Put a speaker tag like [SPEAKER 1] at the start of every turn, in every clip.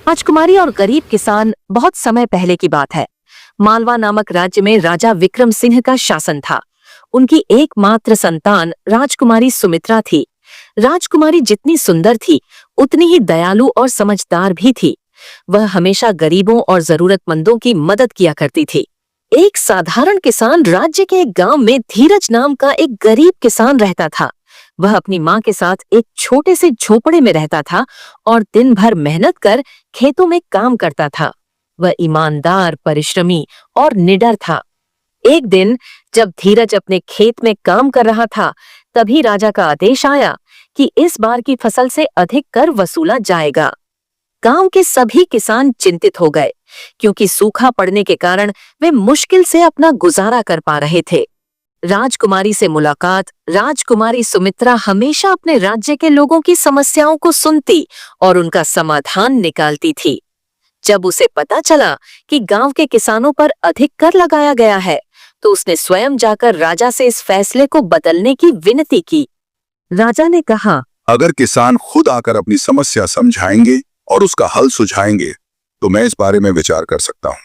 [SPEAKER 1] राजकुमारी और गरीब किसान बहुत समय पहले की बात है। मालवा नामक राज्य में राजा विक्रम सिंह का शासन था। उनकी एकमात्र संतान राजकुमारी सुमित्रा थी। राजकुमारी जितनी सुंदर थी, उतनी ही दयालु और समझदार भी थी। वह हमेशा गरीबों और जरूरतमंदों की मदद किया करती थी। एक साधारण किसान राज्य के एक गांव में धीरज नाम का एक गरीब किसान रहता था। वह अपनी माँ के साथ एक छोटे से झोपड़े में रहता था और दिन भर मेहनत कर खेतों में काम करता था। वह ईमानदार, परिश्रमी और निडर था। एक दिन जब धीरज अपने खेत में काम कर रहा था, तभी राजा का आदेश आया कि इस बार की फसल से अधिक कर वसूला जाएगा। गांव के सभी किसान चिंतित हो गए, क्योंकि सूखा पड़ने के कारण वे मुश्किल से अपना गुजारा कर पा रहे थे। राजकुमारी से मुलाकात। राजकुमारी सुमित्रा हमेशा अपने राज्य के लोगों की समस्याओं को सुनती और उनका समाधान निकालती थी। जब उसे पता चला कि गांव के किसानों पर अधिक कर लगाया गया है, तो उसने स्वयं जाकर राजा से इस फैसले को बदलने की विनती की। राजा ने कहा,
[SPEAKER 2] अगर किसान खुद आकर अपनी समस्या समझाएंगे और उसका हल सुझाएंगे, तो मैं इस बारे में विचार कर सकता हूँ।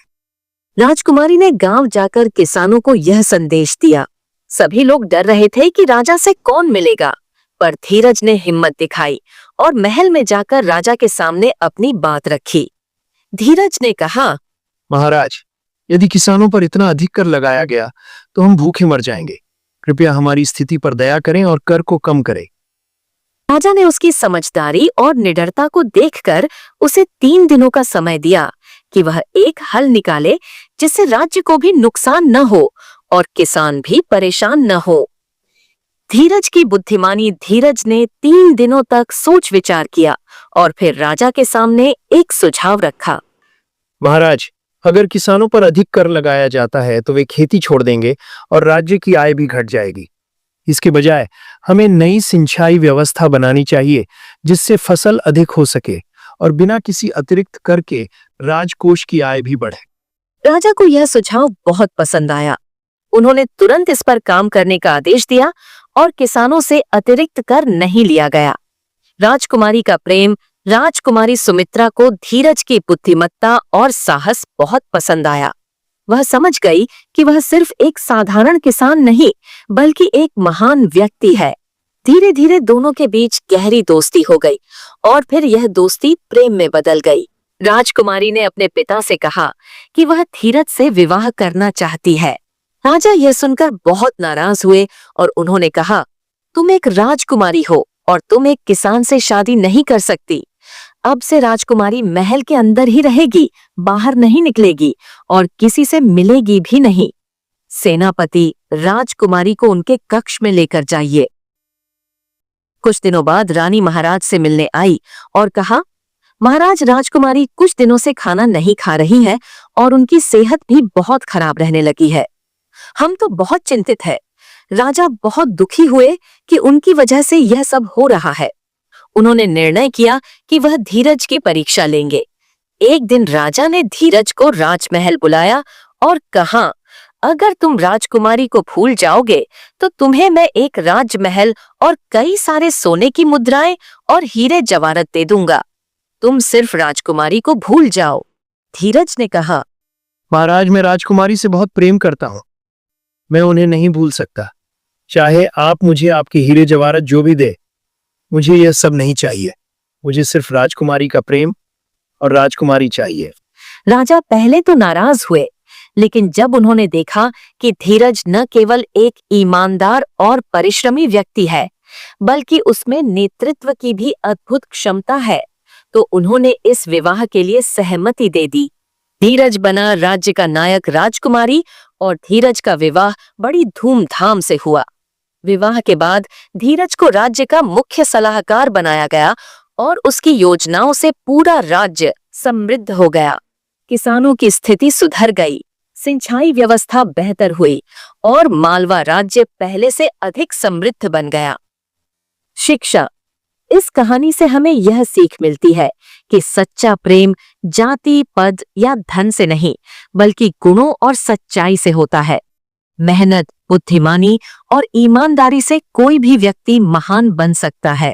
[SPEAKER 1] राजकुमारी ने गांव जाकर किसानों को यह संदेश दिया। सभी लोग डर रहे थे कि राजा से कौन मिलेगा, पर धीरज ने हिम्मत दिखाई और महल में जाकर राजा के सामने अपनी बात रखी। धीरज ने कहा,
[SPEAKER 3] महाराज, यदि किसानों पर इतना अधिक कर लगाया गया तो हम भूखे मर जाएंगे। कृपया हमारी स्थिति पर दया करें और कर को कम करें।
[SPEAKER 1] राजा ने उसकी समझदारी और निडरता को देखकर उसे 3 दिनों का समय दिया कि वह एक हल निकाले जिससे राज्य को भी नुकसान न हो और किसान भी परेशान न हो। धीरज की बुद्धिमानी। धीरज ने 3 दिनों तक सोच विचार किया और फिर राजा के सामने एक सुझाव रखा।
[SPEAKER 3] महाराज, अगर किसानों पर अधिक कर लगाया जाता है तो वे खेती छोड़ देंगे और राज्य की आय भी घट जाएगी। इसके बजाय हमें नई सिंचाई व्यवस्था बनानी चाहिए, जिससे फसल अधिक हो सके और बिना किसी अतिरिक्त कर के राजकोष की आय भी बढ़े।
[SPEAKER 1] राजा को यह सुझाव बहुत पसंद आया। उन्होंने तुरंत इस पर काम करने का आदेश दिया और किसानों से अतिरिक्त कर नहीं लिया गया। राजकुमारी का प्रेम। राजकुमारी सुमित्रा को धीरज की बुद्धिमत्ता और साहस बहुत पसंद आया। वह समझ गई कि वह सिर्फ एक साधारण किसान नहीं, बल्कि एक महान व्यक्ति है। धीरे धीरे दोनों के बीच गहरी दोस्ती हो गई और फिर यह दोस्ती प्रेम में बदल गई। राजकुमारी ने अपने पिता से कहा कि वह धीरज से विवाह करना चाहती है। राजा यह सुनकर बहुत नाराज हुए और उन्होंने कहा, तुम एक राजकुमारी हो और तुम एक किसान से शादी नहीं कर सकती। अब से राजकुमारी महल के अंदर ही रहेगी, बाहर नहीं निकलेगी और किसी से मिलेगी भी नहीं। सेनापति, राजकुमारी को उनके कक्ष में लेकर जाइए। कुछ दिनों बाद रानी महाराज से मिलने आई और कहा, महाराज, राजकुमारी कुछ दिनों से खाना नहीं खा रही है और उनकी सेहत भी बहुत खराब रहने लगी है। हम तो बहुत चिंतित है। राजा बहुत दुखी हुए कि उनकी वजह से यह सब हो रहा है। उन्होंने निर्णय किया कि वह धीरज की परीक्षा लेंगे। एक दिन राजा ने धीरज को राजमहल बुलाया और कहा, अगर तुम राजकुमारी को भूल जाओगे तो तुम्हें मैं एक राजमहल और कई सारे सोने की मुद्राएं और हीरे जवाहरात दे दूंगा। तुम सिर्फ राजकुमारी को भूल जाओ। धीरज ने कहा,
[SPEAKER 3] महाराज, मैं राजकुमारी से बहुत प्रेम करता हूँ। मैं उन्हें नहीं भूल सकता। चाहे आप मुझे आपके हीरे जवाहरात जो भी दे, मुझे यह सब नहीं चाहिए। मुझे सिर्फ राजकुमारी का प्रेम और राजकुमारी चाहिए।
[SPEAKER 1] राजा पहले तो नाराज हुए, लेकिन जब उन्होंने देखा कि धीरज न केवल एक ईमानदार और परिश्रमी व्यक्ति है, बल्कि उसमें नेतृत्व की भी अद्भुत क्षमता है, तो उन्होंने इस विवाह के लिए सहमति दे दी। धीरज बना राज्य का नायक। राजकुमारी और धीरज का विवाह बड़ी धूमधाम से हुआ। विवाह के बाद धीरज को राज्य का मुख्य सलाहकार बनाया गया और उसकी योजनाओं से पूरा राज्य समृद्ध हो गया। किसानों की स्थिति सुधर गई, सिंचाई व्यवस्था बेहतर हुई और मालवा राज्य पहले से अधिक समृद्ध बन गया। शिक्षा। इस कहानी से हमें यह सीख मिलती है कि सच्चा प्रेम जाति, पद या धन से नहीं, बल्कि गुणों और सच्चाई से होता है। मेहनत, बुद्धिमानी और ईमानदारी से कोई भी व्यक्ति महान बन सकता है।